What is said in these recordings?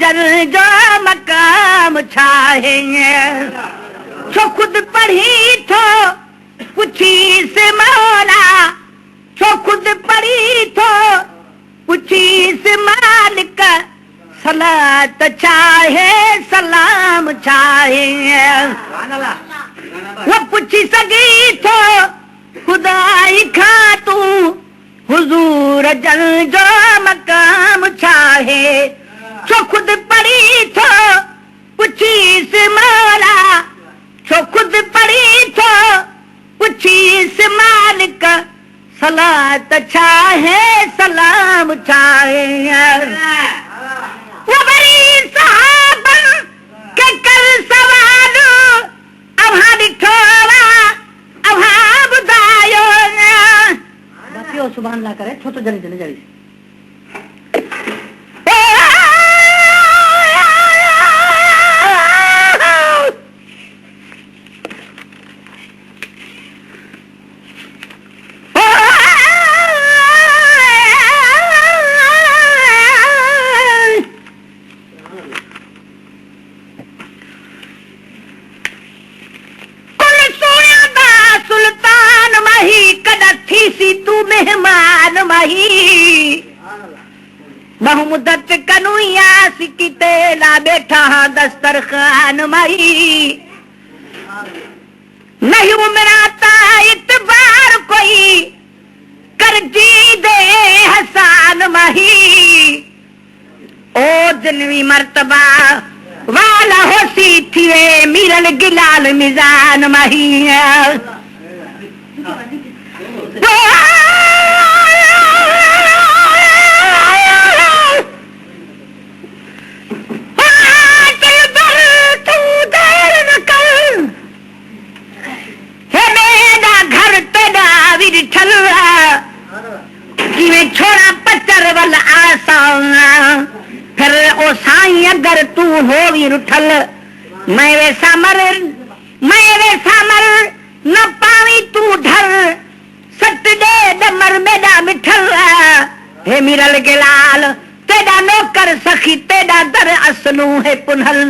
जल जो मकाम छाहे छो खुद पढ़ी थो पुछी से मौला छो खुद पढ़ी थो पुछी से मालिक सलात चाहे सलाम चाहे वो पुछी सगी थो खुदाई खा तू हुजूर जल जो मकाम चाहे छो खुद पढ़ी थो पुछी से मौला छो खुद पढ़ी थो पुछी से मालिक सलात चाहे सलाम चाहे वो बड़ी साहबन के कर सवाल अव्हा ॾिठोवा अव्हा ॿुधायो बाक़ी सुभान अल्लाह करे छो तो जल्दी जल्दी जल्दी बहु मुद्दत कनुया सिकिते ला बैठा दस्तरखान माही नहीं उमराता इतबार कोई कर जी दे हसान माही ओ जनवी मर्तबा वाला होसी थिए मिरल गिलाल मिजान माही छोड़ा पचर वल आसान फिर ओ साईं अगर तू होवी रुठल मैं वैसा मर न पावी तू ढल सट दे डमर मेरा मिठल हे मिरल के लाल तेरा नौकर सखी तेरा दर असलू है पुनल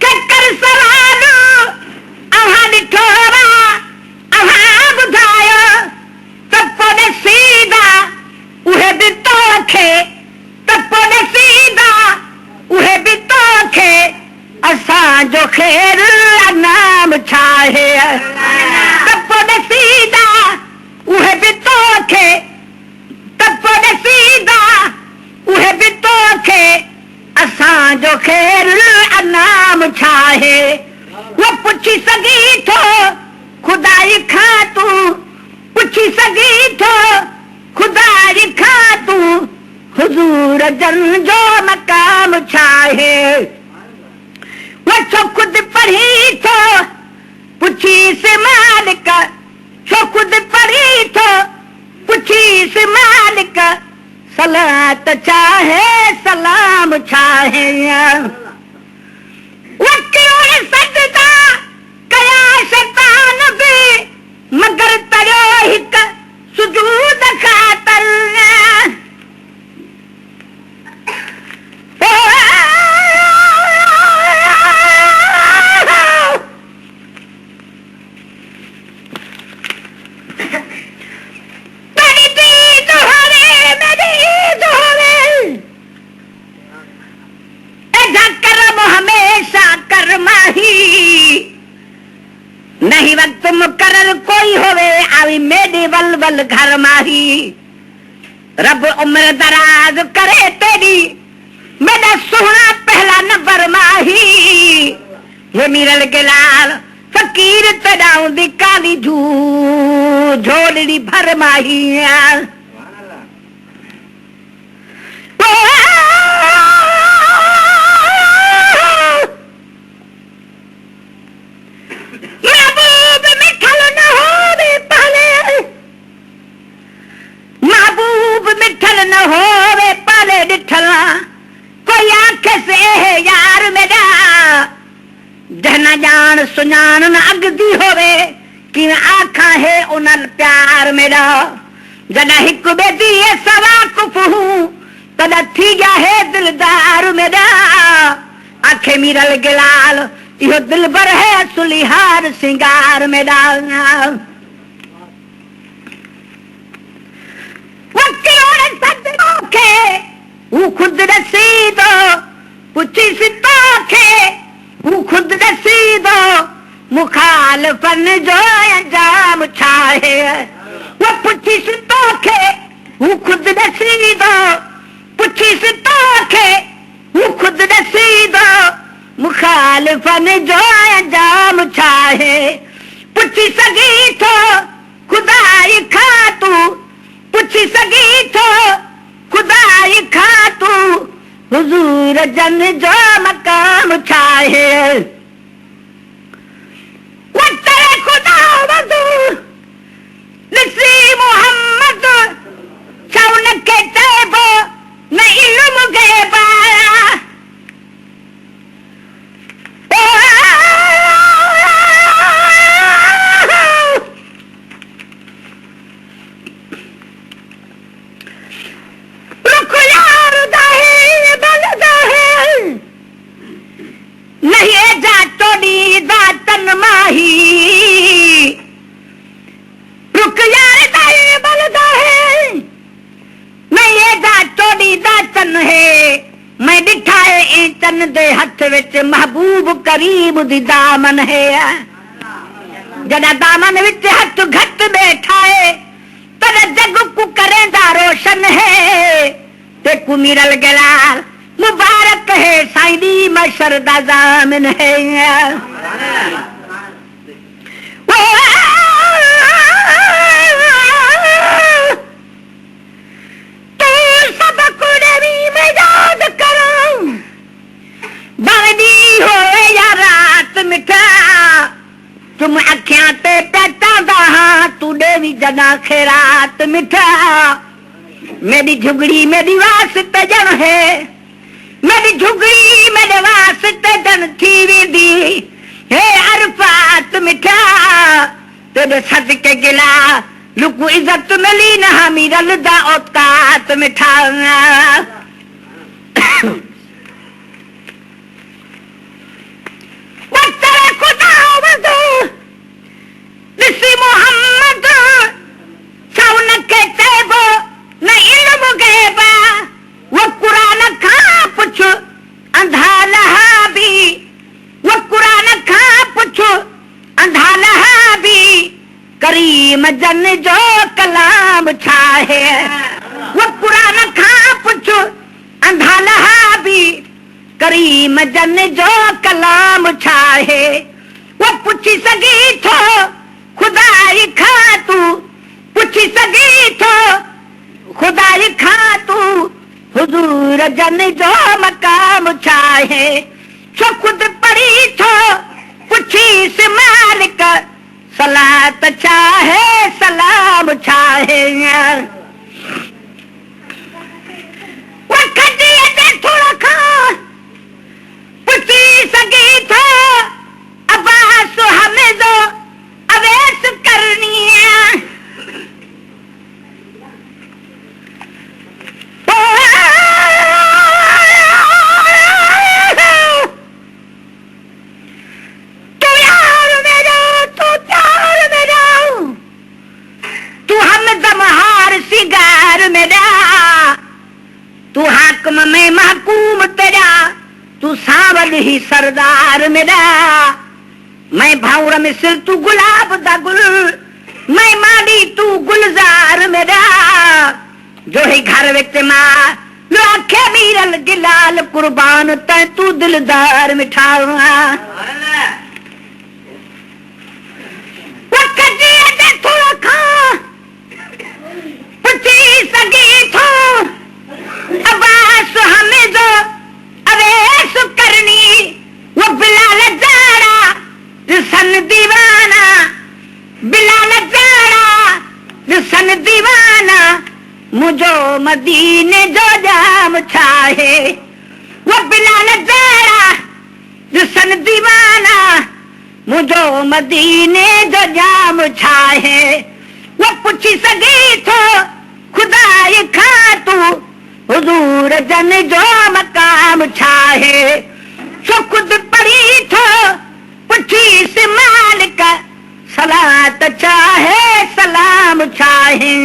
के कर सवाल अव्हा ॾिठोवा अव्हा ॿुधायो त पोइ सीधा उहे बि तोखे त पोइ सीधा उहे बि तोखे असांजो ख़ैर नाम छाहे त पोइ सीधा उहे बि तोखे त पोइ सीधा उहे बि तोखे असांजो ख़ैर नाम छाहे वो पुछी सगी थो खुदाई खा तू पुछी सगी थो खुदाई खा तू हुजूर जन जो मकाम छाहे वो छो खुद पढ़ी थो पुछी से मालिक छो खुद पढ़ी थो पुछी से मालिक सलात चाहे सलाम चाहे सजदा कया शैतान बि मगर तरियो हिक सुजूद ख़ातर नहीं वक्त मुकर्रर कोई होवे आवी मेरी वल घर माही रब उम्र दराज करे तेरी मेरा सोना पहला नंबर माही ये मिरल के लाल फकीर तड़ाऊ दी काली झोलड़ी भर माही जान सुञान न अगदी होवे कि आखा है उनल प्यार मेरा जॾहिं हिकु ॿिए जी सवा कुफू तॾहिं थी गया है दिलदार मेरा आखे मीरल गिलाल इहो दिलबर है सुलिहार सिंगार मेरा वो खुद रसीदो पुछी सितो खे वो खुद रसीदो मुखालफन जो अंजाम छा है वो पुछी सितो खे वो खुद रसीदो पुछी सितो खे वो खुद रसीदो मुखालफन जो अंजाम छा है पुछी सघी थो खुदाई खा तू पुछी सघी थो खुदाई खा तू हुजूर जन जो मकाम छा है वो तेरे खुदा वजू नसी मोहम्मद चौन के तेबो न इल्म के बाया नहीं जा तोड़ी दातन माही रुक यार दाए बलदा है नहीं जा तोड़ी दातन है मैं दिखाए इंचन दे हथ विच महबूब करीम दी दामन है जड़ा दामन विच हथ घट बैठा है तद जग को करेंदा रोशन है ते कुमिरल गलाल मुबारक है साईदी मशर दा जामिन है तू सब कुड़वी में याद करो बादी हो या रात मिठा तुम अखियां ते पैटा दा तू देवी जना खैरात मिठा मेरी झुगड़ी मेरी वास्ते जन है मेरी झुगड़ी मेरे वास्ते जन थी दी हे अरफात मिठा तेरे सदके गिला लुकु इज्जत मिली न मीरल दा औकात मिठा वो तेरे खुदा वजू नसी मोहम्मद सौन के तेबो न इल्म गैबा वो कुरान खा पुछ अंधा लहा भी वो कुरान खा पुछ अंधा लहा भी करीम जन जो कलाम छा है वो कुरान खा पुछ अंधा लहा भी करीम जन जो कलाम छा है वो पुछी सगी थो खुदाई खा तू पुछी सगी थो खुदाई खा तू हुजूर जन जो मकाम छा है सो खुद पढ़ी थो पुछी से मालिक सलात छा है सलाम छा है वो खड़ी दे थोड़ा खा पुछी सगी थो अब्बास हमें जो अवेस करनी है तू हाकम में महकूम तेरा तू सावल ही सरदार मेरा मैं भाउर में सिर तू गुलाब दा गुल मैं माली तू गुलजार मेरा जो ही घर विच मां लो आखे मीरल गिलाल कुर्बान तै तू दिलदार मिठावा वो कजी दे थोड़ा खा पुछी सगी थो अब्बास हमें जो अवेस करनी वो बिलाल जाड़ा सन दीवाना बिलाल जाड़ा सन दीवाना मुझो मदीने जो जाम छाहे वो बिलाल जाड़ा सन दीवाना मुझो मदीने जो जाम छाहे वो पुछी सगी थो खुदाई खा तू हुजूर जन जो मकाम छाहे सो खुद पढ़ी थो पुछी से मालिक सलात चाहे सलाम चाहे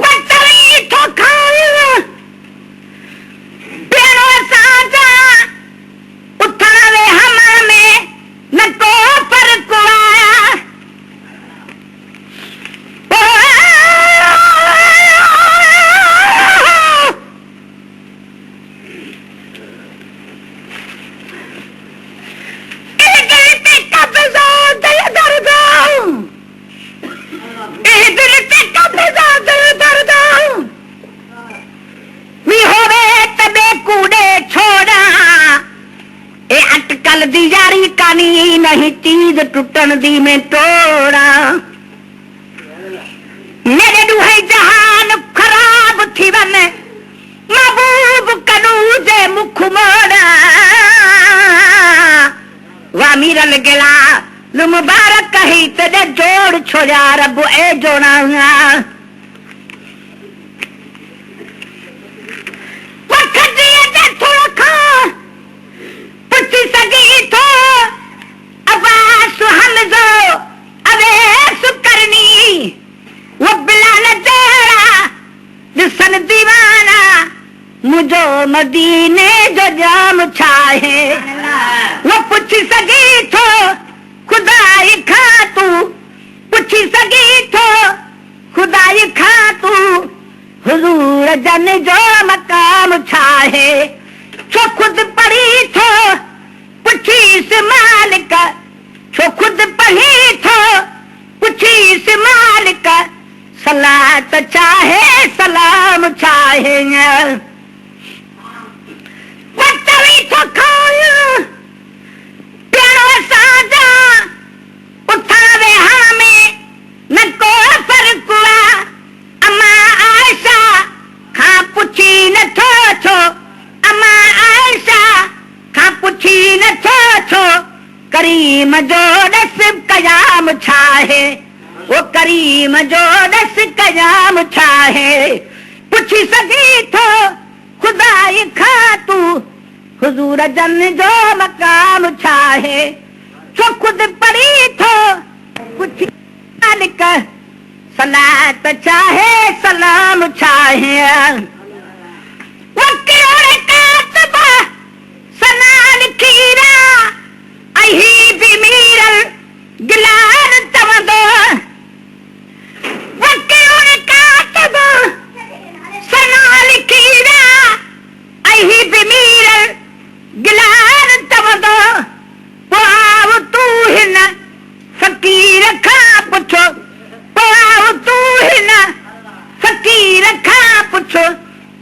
वतरी थो खाए पेड़ो साजा उठावे हमारे न को फर्क आया दी यारी कानी नहीं चीज टुटन दी में तोड़ा मेरे दुहे जहान खराब थी वने महबूब कनूजे मुख मोड़ा वामीरल गिला नु मुबारक कही तेरे जोड़ छोड़ा रब ए जोड़ा सगी थो अबास हमजो अवेस करनी वो बिलाल तेरा दिसन दीवाना मुझो मदीने जो जाम छाहे वो पूछ सगी थो खुदाई खा तू पूछ सगी थो खुदाई खा तू हुजूर जन जो मकाम छाहे छो खुद पढ़ी थो पुछी से मालिक छो खुद पढ़ी थो पुछी से मालिक सलात चाहे सलाम चाहे वतरी थो खाए प्यारो साजा उठावे हमें न को फर्क अम्मा आयशा खा पुछी न थो छो अम्मा आयशा खा पुछी न छो करीम जो दस कयाम छाहे वो करीम जो दस कयाम छाहे पुछी सगी थो खुदाई खा तू हुजूर जन जो मकाम छाहे छो खुद पढ़ी थो पुछी मालिक सलात चाहे सलाम चाहे वो किरोड़े कातबा सनान खीरा अही बिमीरल गिलान तवदो वक्यों कातब सनान खीरा अही बिमीरल गिलान तवदो पाव तू हिन फकीर खा पुछो पाव तू हिन फकीर खा पुछो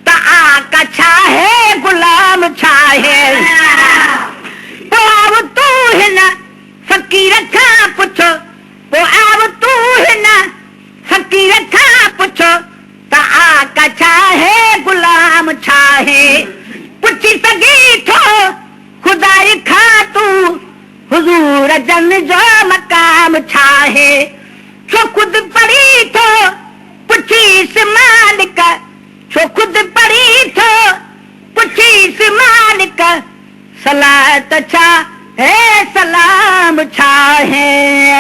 ता आका छाहे गुलाम छाहे पाव तू हिन फकीर खा पुछो पाव तू हिन फकीर खा पुछो ता आका छाहे गुलाम छाहे पुछी सगी थो खुदाई खा तू हुजूर जन जो मकाम छाहे छो खुद पढ़ी थो पुछी से मालिक छो खुद पढ़ी थो पुछी से मालिक सलात छा है सलाम छा है